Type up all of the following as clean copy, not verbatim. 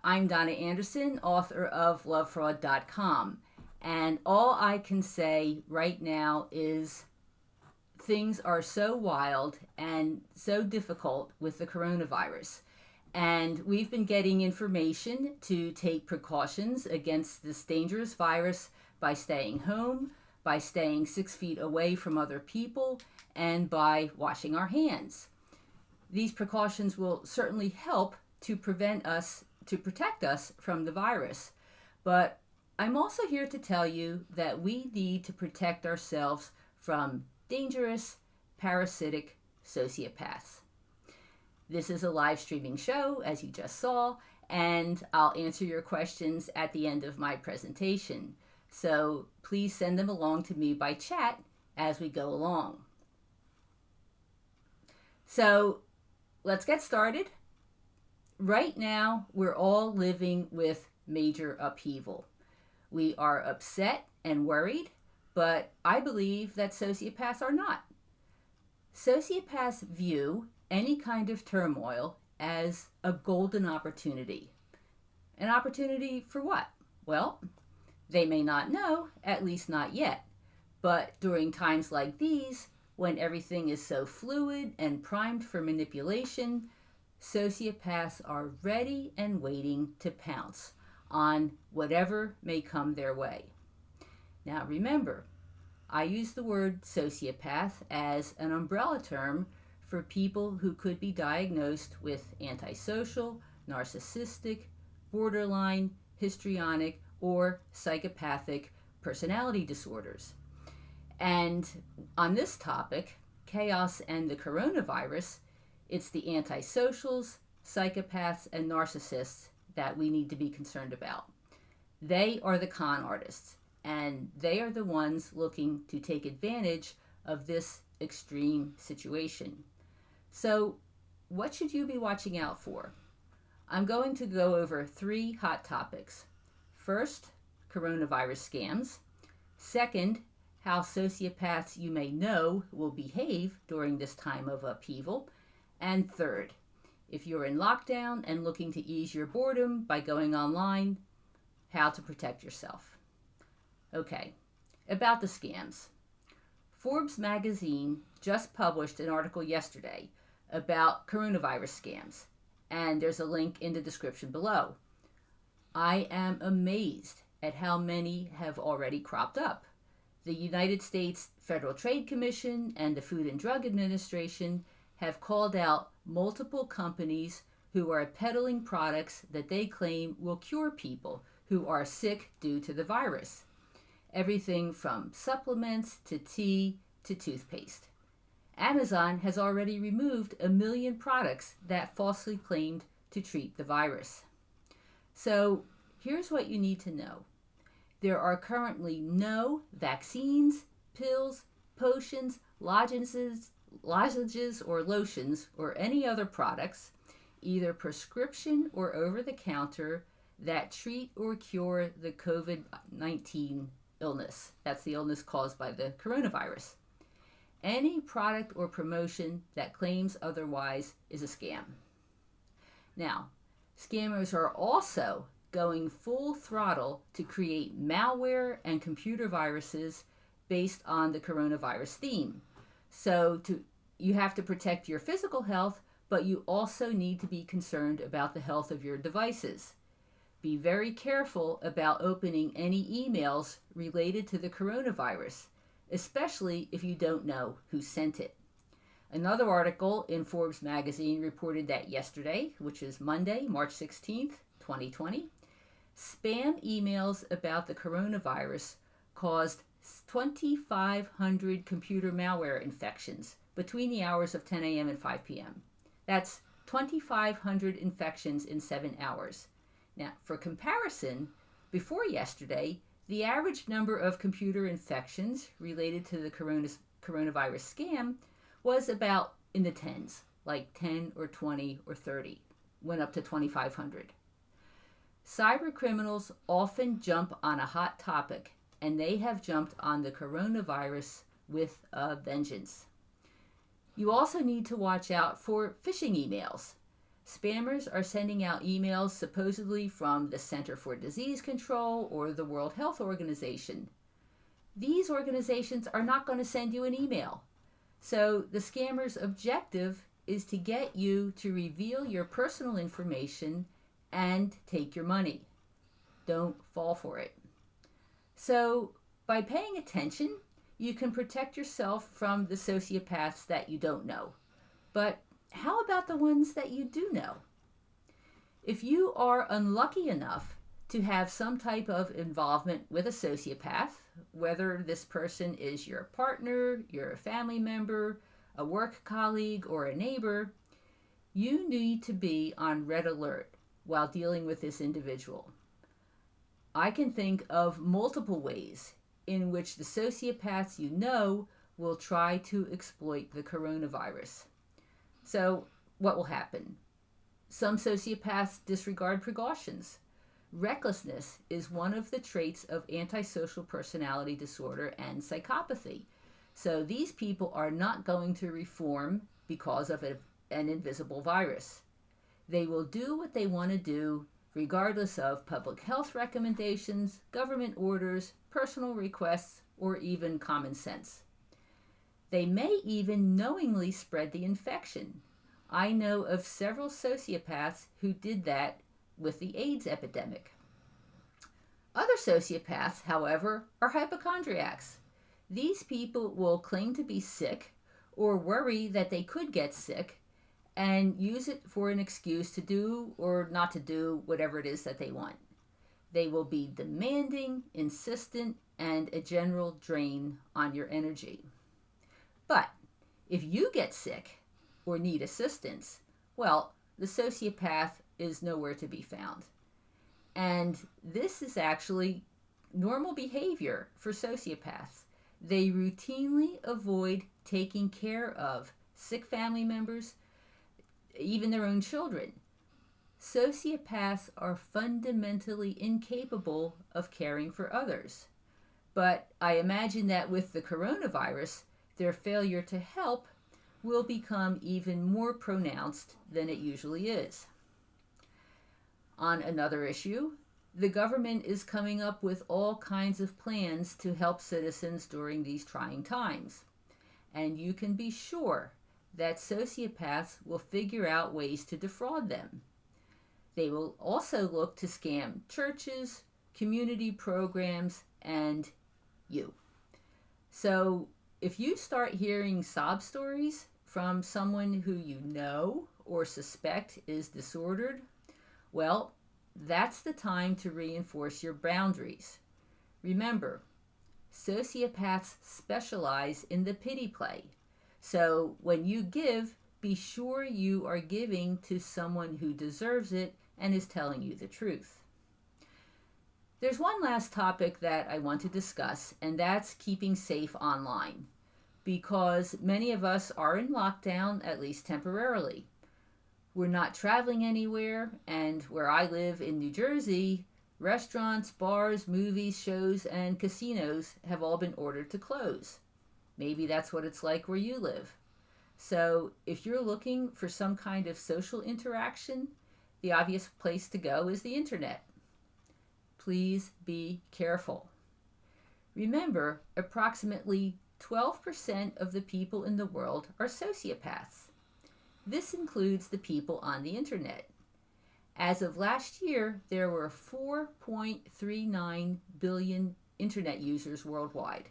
I'm Donna Andersen, author of Lovefraud.com, and all I can say right now is things are so wild and so difficult with the coronavirus. And we've been getting information to take precautions against this dangerous virus by staying home, by staying 6 feet away from other people, and by washing our hands. These precautions will certainly help to protect us from the virus. But I'm also here to tell you that we need to protect ourselves from dangerous, parasitic sociopaths. This is a live streaming show, as you just saw, and I'll answer your questions at the end of my presentation. So please send them along to me by chat as we go along. So let's get started. Right now, we're all living with major upheaval. We are upset and worried, but I believe that sociopaths are not. Sociopaths view any kind of turmoil as a golden opportunity. An opportunity for what? Well, they may not know, at least not yet. But during times like these, when everything is so fluid and primed for manipulation, sociopaths are ready and waiting to pounce on whatever may come their way. Now remember, I use the word sociopath as an umbrella term for people who could be diagnosed with antisocial, narcissistic, borderline, histrionic, or psychopathic personality disorders. And on this topic, chaos and the coronavirus, it's the antisocials, psychopaths, and narcissists that we need to be concerned about. They are the con artists, and they are the ones looking to take advantage of this extreme situation. So, what should you be watching out for? I'm going to go over 3 hot topics. First, coronavirus scams. Second, how sociopaths you may know will behave during this time of upheaval. And third, if you're in lockdown and looking to ease your boredom by going online, how to protect yourself. Okay, about the scams. Forbes magazine just published an article yesterday about coronavirus scams, and there's a link in the description below. I am amazed at how many have already cropped up. The United States Federal Trade Commission and the Food and Drug Administration have called out multiple companies who are peddling products that they claim will cure people who are sick due to the virus. Everything from supplements to tea to toothpaste. Amazon has already removed 1 million products that falsely claimed to treat the virus. So here's what you need to know. There are currently no vaccines, pills, potions, lozenges, or lotions, or any other products, either prescription or over-the-counter, that treat or cure the COVID-19 illness. That's the illness caused by the coronavirus. Any product or promotion that claims otherwise is a scam. Now, scammers are also going full throttle to create malware and computer viruses based on the coronavirus theme. So you have to protect your physical health, but you also need to be concerned about the health of your devices. Be very careful about opening any emails related to the coronavirus, especially if you don't know who sent it. Another article in Forbes magazine reported that yesterday, which is Monday, March 16th, 2020, spam emails about the coronavirus caused 2,500 computer malware infections between the hours of 10 a.m. and 5 p.m. That's 2,500 infections in 7 hours. Now, for comparison, before yesterday, the average number of computer infections related to the coronavirus scam was about in the tens, like 10 or 20 or 30, went up to 2,500. Cyber criminals often jump on a hot topic, and they have jumped on the coronavirus with a vengeance. You also need to watch out for phishing emails. Spammers are sending out emails supposedly from the Center for Disease Control or the World Health Organization. These organizations are not going to send you an email. So the scammer's objective is to get you to reveal your personal information and take your money. Don't fall for it. So by paying attention, you can protect yourself from the sociopaths that you don't know. But how about the ones that you do know? If you are unlucky enough to have some type of involvement with a sociopath, whether this person is your partner, your family member, a work colleague, or a neighbor, you need to be on red alert while dealing with this individual. I can think of multiple ways in which the sociopaths you know will try to exploit the coronavirus. So what will happen? Some sociopaths disregard precautions. Recklessness is one of the traits of antisocial personality disorder and psychopathy. So these people are not going to reform because of an invisible virus. They will do what they want to do regardless of public health recommendations, government orders, personal requests, or even common sense. They may even knowingly spread the infection. I know of several sociopaths who did that with the AIDS epidemic. Other sociopaths, however, are hypochondriacs. These people will claim to be sick or worry that they could get sick and use it for an excuse to do or not to do whatever it is that they want. They will be demanding, insistent, and a general drain on your energy. But if you get sick or need assistance, well, the sociopath is nowhere to be found. And this is actually normal behavior for sociopaths. They routinely avoid taking care of sick family members, even their own children. Sociopaths are fundamentally incapable of caring for others. But I imagine that with the coronavirus, their failure to help will become even more pronounced than it usually is. On another issue, the government is coming up with all kinds of plans to help citizens during these trying times. And you can be sure that sociopaths will figure out ways to defraud them. They will also look to scam churches, community programs, and you. So if you start hearing sob stories from someone who you know or suspect is disordered, well, that's the time to reinforce your boundaries. Remember, sociopaths specialize in the pity play. So when you give, be sure you are giving to someone who deserves it and is telling you the truth. There's one last topic that I want to discuss, and that's keeping safe online, because many of us are in lockdown, at least temporarily. We're not traveling anywhere, and where I live in New Jersey, restaurants, bars, movies, shows, and casinos have all been ordered to close. Maybe that's what it's like where you live. So if you're looking for some kind of social interaction, the obvious place to go is the internet. Please be careful. Remember, approximately 12% of the people in the world are sociopaths. This includes the people on the internet. As of last year, there were 4.39 billion internet users worldwide.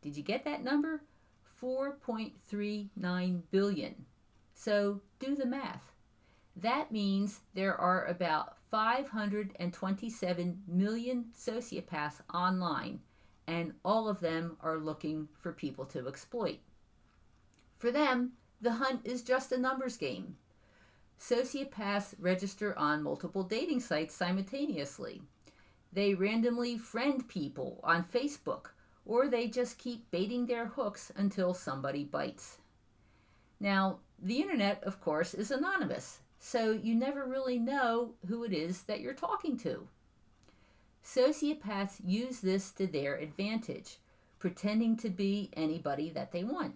Did you get that number? 4.39 billion. So do the math. That means there are about 527 million sociopaths online, and all of them are looking for people to exploit. For them, the hunt is just a numbers game. Sociopaths register on multiple dating sites simultaneously. They randomly friend people on Facebook, or they just keep baiting their hooks until somebody bites. Now, the internet, of course, is anonymous, so you never really know who it is that you're talking to. Sociopaths use this to their advantage, pretending to be anybody that they want.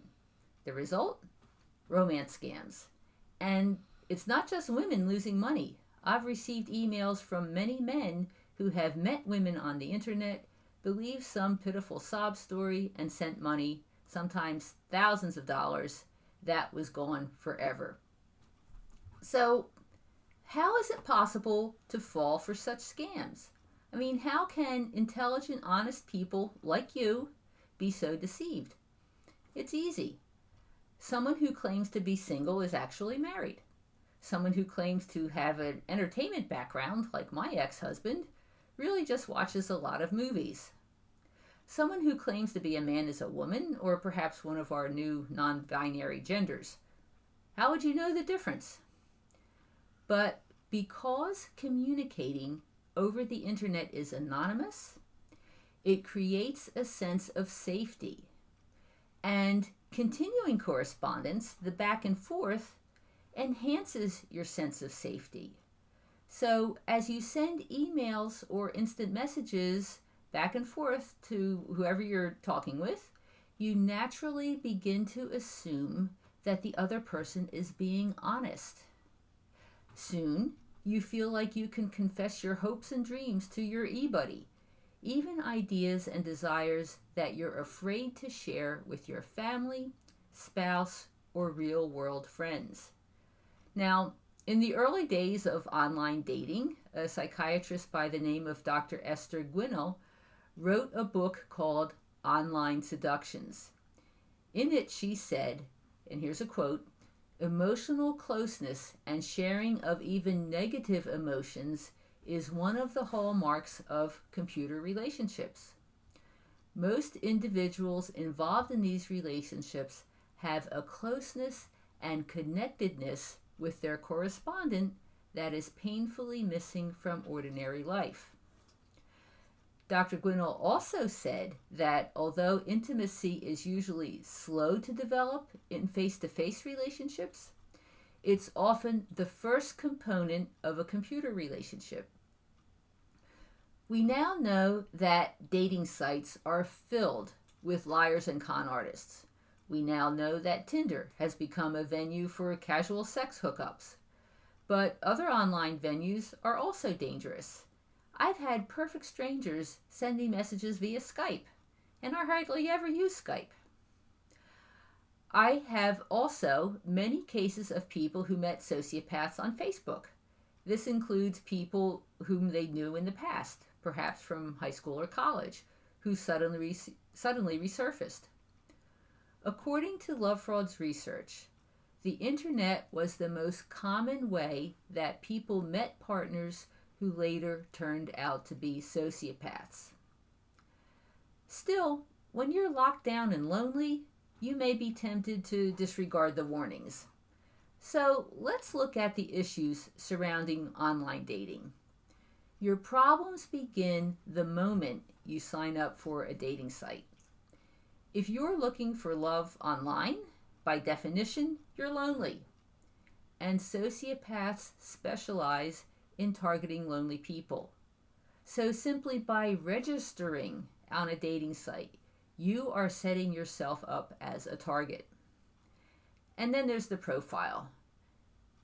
The result? Romance scams. And it's not just women losing money. I've received emails from many men who have met women on the internet, believed some pitiful sob story, and sent money, sometimes thousands of dollars, that was gone forever. So, how is it possible to fall for such scams? I mean, how can intelligent, honest people like you be so deceived? It's easy. Someone who claims to be single is actually married. Someone who claims to have an entertainment background, like my ex-husband, really just watches a lot of movies. Someone who claims to be a man is a woman, or perhaps one of our new non-binary genders. How would you know the difference? But because communicating over the internet is anonymous, it creates a sense of safety. And continuing correspondence, the back and forth, enhances your sense of safety. So as you send emails or instant messages back and forth to whoever you're talking with, you naturally begin to assume that the other person is being honest. Soon, you feel like you can confess your hopes and dreams to your e-buddy, even ideas and desires that you're afraid to share with your family, spouse, or real-world friends. Now, in the early days of online dating, a psychiatrist by the name of Dr. Esther Gwinnell wrote a book called Online Seductions. In it, she said, and here's a quote, "Emotional closeness and sharing of even negative emotions is one of the hallmarks of computer relationships. Most individuals involved in these relationships have a closeness and connectedness with their correspondent that is painfully missing from ordinary life." Dr. Gwinnell also said that although intimacy is usually slow to develop in face-to-face relationships, it's often the first component of a computer relationship. We now know that dating sites are filled with liars and con artists. We now know that Tinder has become a venue for casual sex hookups. But other online venues are also dangerous. I've had perfect strangers send me messages via Skype, and I hardly ever use Skype. I have also many cases of people who met sociopaths on Facebook. This includes people whom they knew in the past, perhaps from high school or college, who suddenly resurfaced. According to Lovefraud's research, the internet was the most common way that people met partners who later turned out to be sociopaths. Still, when you're locked down and lonely, you may be tempted to disregard the warnings. So let's look at the issues surrounding online dating. Your problems begin the moment you sign up for a dating site. If you're looking for love online, by definition, you're lonely. And sociopaths specialize in targeting lonely people. So simply by registering on a dating site, you are setting yourself up as a target. And then there's the profile.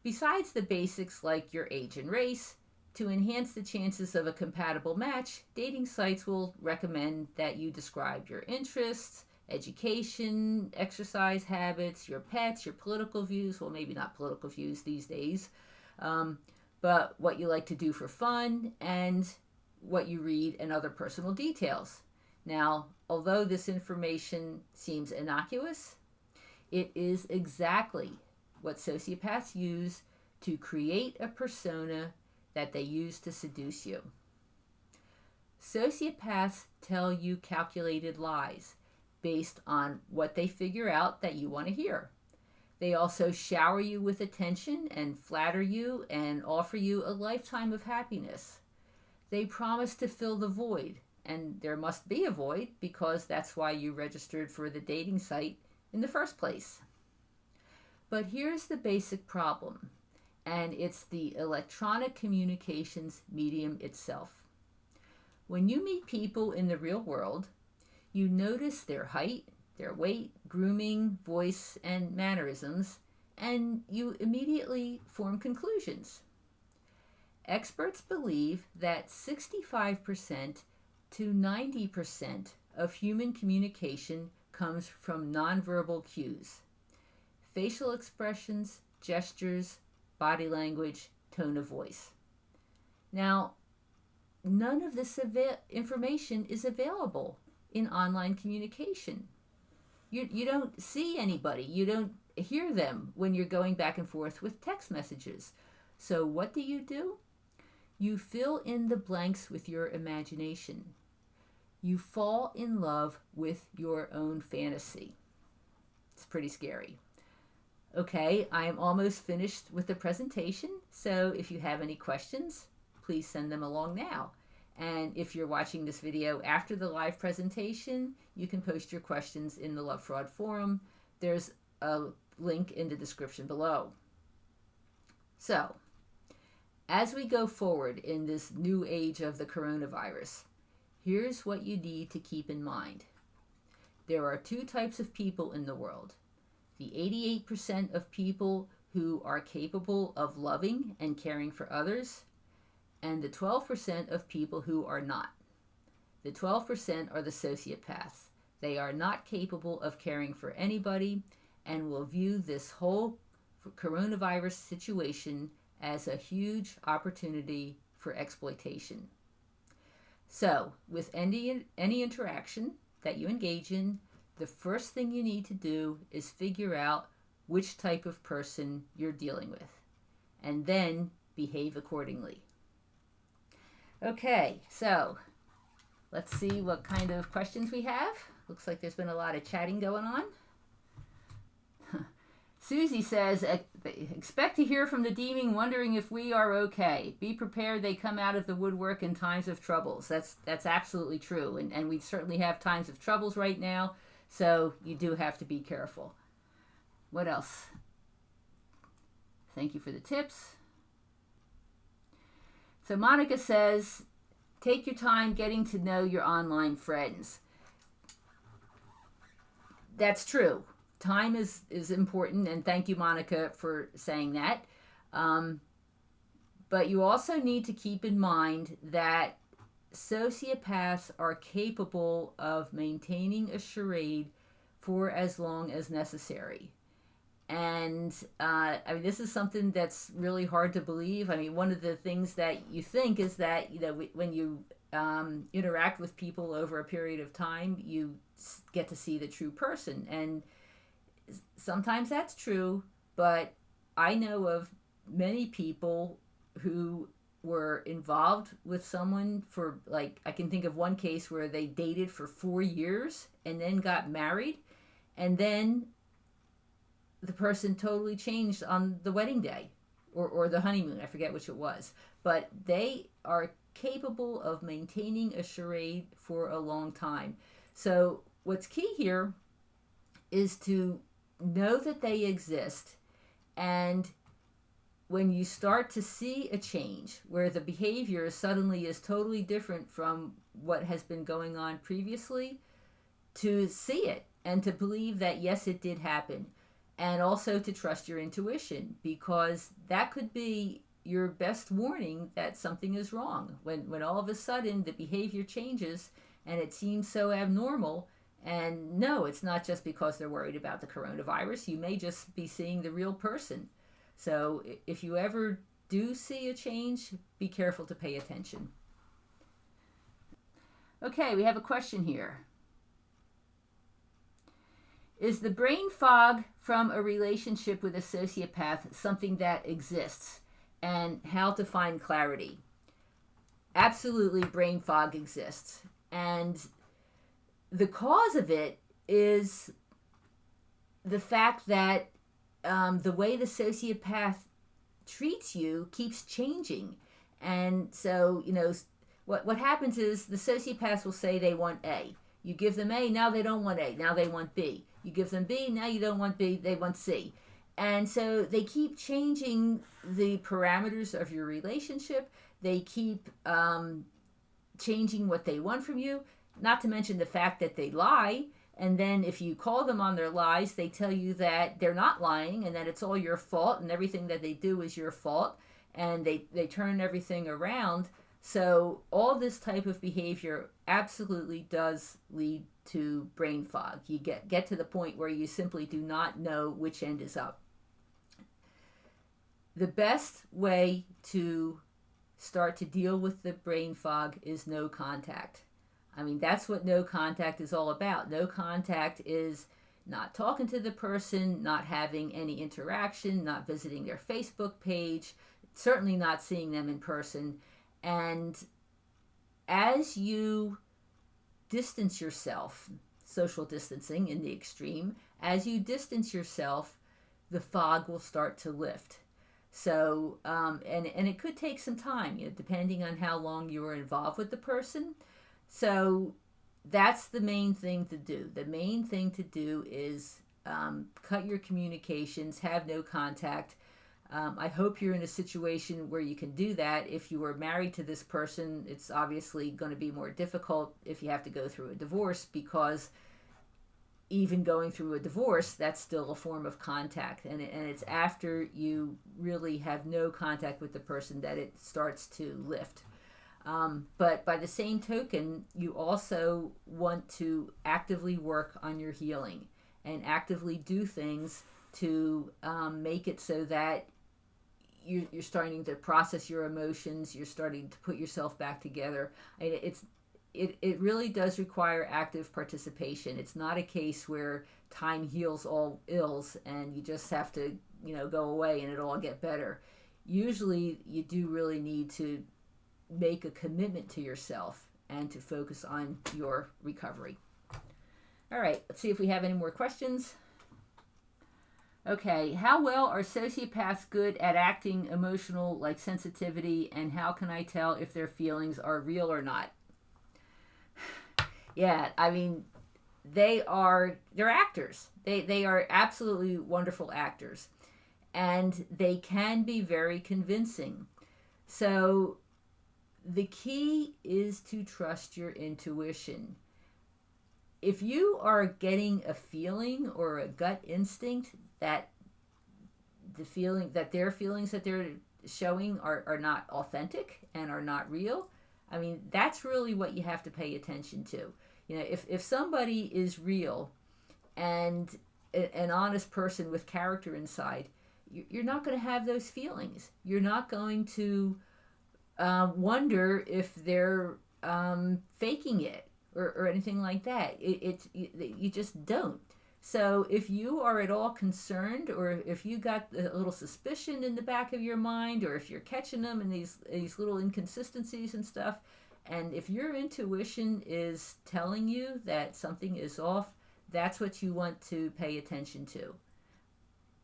Besides the basics like your age and race, to enhance the chances of a compatible match, dating sites will recommend that you describe your interests, education, exercise habits, your pets, your political views, well, maybe not political views these days, but what you like to do for fun and what you read and other personal details. Now, although this information seems innocuous, it is exactly what sociopaths use to create a persona that they use to seduce you. Sociopaths tell you calculated lies based on what they figure out that you want to hear. They also shower you with attention and flatter you and offer you a lifetime of happiness. They promise to fill the void, and there must be a void because that's why you registered for the dating site in the first place. But here's the basic problem, and it's the electronic communications medium itself. When you meet people in the real world, you notice their height, their weight, grooming, voice, and mannerisms, and you immediately form conclusions. Experts believe that 65% to 90% of human communication comes from nonverbal cues: facial expressions, gestures, body language, tone of voice. Now, none of this information is available in online communication. You don't see anybody, you don't hear them when you're going back and forth with text messages. So what do? You fill in the blanks with your imagination. You fall in love with your own fantasy. It's pretty scary. Okay, I am almost finished with the presentation, so if you have any questions, please send them along now. And if you're watching this video after the live presentation, you can post your questions in the Lovefraud Forum. There's a link in the description below. So, as we go forward in this new age of the coronavirus, here's what you need to keep in mind. There are two types of people in the world: the 88% of people who are capable of loving and caring for others, and the 12% of people who are not. The 12% are the sociopaths. They are not capable of caring for anybody and will view this whole coronavirus situation as a huge opportunity for exploitation. So, with any interaction that you engage in, the first thing you need to do is figure out which type of person you're dealing with, and then behave accordingly. Okay, so let's see what kind of questions we have. Looks like there's been a lot of chatting going on. Susie says, expect to hear from the demon wondering if we are okay. Be prepared, they come out of the woodwork in times of troubles. That's absolutely true, and we certainly have times of troubles right now, so you do have to be careful. What else? Thank you for the tips. So Monica says, take your time getting to know your online friends. That's true. Time is important, and thank you, Monica, for saying that. But you also need to keep in mind that sociopaths are capable of maintaining a charade for as long as necessary. And I mean, this is something that's really hard to believe. I mean, one of the things that you think is that, when you interact with people over a period of time, you get to see the true person. And sometimes that's true, but I know of many people who were involved with someone for, like, I can think of one case where they dated for 4 years and then got married, and then the person totally changed on the wedding day or the honeymoon. I forget which it was. But they are capable of maintaining a charade for a long time. So what's key here is to know that they exist, and when you start to see a change where the behavior suddenly is totally different from what has been going on previously, to see it and to believe that yes, it did happen, and also to trust your intuition, because that could be your best warning that something is wrong. When all of a sudden the behavior changes and it seems so abnormal. And no, it's not just because they're worried about the coronavirus. You may just be seeing the real person. So if you ever do see a change, be careful to pay attention. Okay, we have a question here. Is the brain fog from a relationship with a sociopath something that exists, and how to find clarity? Absolutely, brain fog exists. And the cause of it is the fact that the way the sociopath treats you keeps changing. And so, what happens is the sociopaths will say they want A. You give them A, now they don't want A, now they want B. You give them B, now you don't want B, they want C. And so they keep changing the parameters of your relationship. They keep changing what they want from you. Not to mention the fact that they lie. And then if you call them on their lies, they tell you that they're not lying and that it's all your fault and everything that they do is your fault. And they turn everything around. So all this type of behavior absolutely does lead to brain fog. You get to the point where you simply do not know which end is up. The best way to start to deal with the brain fog is no contact. I mean, that's what no contact is all about. No contact is not talking to the person, not having any interaction, not visiting their Facebook page, certainly not seeing them in person. And as you distance yourself, social distancing in the extreme, as you distance yourself, the fog will start to lift. So, and it could take some time, depending on how long you were involved with the person. So that's the main thing to do. The main thing to do is cut your communications, have no contact. I hope you're in a situation where you can do that. If you were married to this person, it's obviously going to be more difficult if you have to go through a divorce, because even going through a divorce, that's still a form of contact. And it's after you really have no contact with the person that it starts to lift. But by the same token, you also want to actively work on your healing and actively do things to make it so that you're starting to process your emotions, you're starting to put yourself back together. It really does require active participation. It's not a case where time heals all ills and you just have to, go away and it'll all get better. Usually you do really need to make a commitment to yourself and to focus on your recovery. All right, let's see if we have any more questions. Okay, how well are sociopaths good at acting emotional, like sensitivity, and how can I tell if their feelings are real or not? Yeah, I mean, they're actors. They are absolutely wonderful actors, and they can be very convincing. So the key is to trust your intuition. If you are getting a feeling or a gut instinct that their feelings that they're showing are not authentic and are not real, I mean, that's really what you have to pay attention to. If somebody is real and an honest person with character inside, you're not going to have those feelings. You're not going to wonder if they're faking it or anything like that. You just don't. So if you are at all concerned, or if you got a little suspicion in the back of your mind, or if you're catching them in these little inconsistencies and stuff, and if your intuition is telling you that something is off, that's what you want to pay attention to.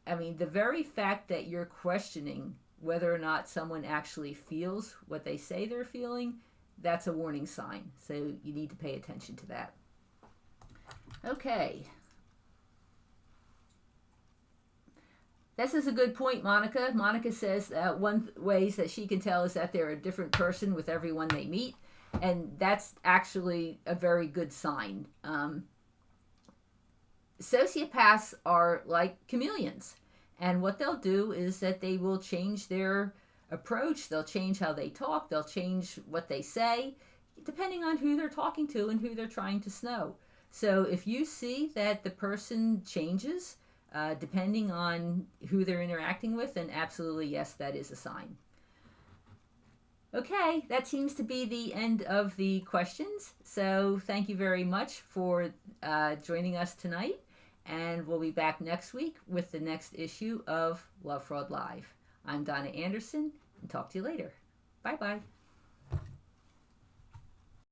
I mean, the very fact that you're questioning whether or not someone actually feels what they say they're feeling, that's a warning sign. So you need to pay attention to that. Okay. This is a good point, Monica. Monica says one ways that she can tell is that they're a different person with everyone they meet. And that's actually a very good sign. Sociopaths are like chameleons. And what they'll do is that they will change their approach. They'll change how they talk. They'll change what they say, depending on who they're talking to and who they're trying to snow. So if you see that the person changes, depending on who they're interacting with, then absolutely, yes, that is a sign. Okay, that seems to be the end of the questions. So thank you very much for joining us tonight. And we'll be back next week with the next issue of Love Fraud Live. I'm Donna Andersen, and talk to you later. Bye-bye.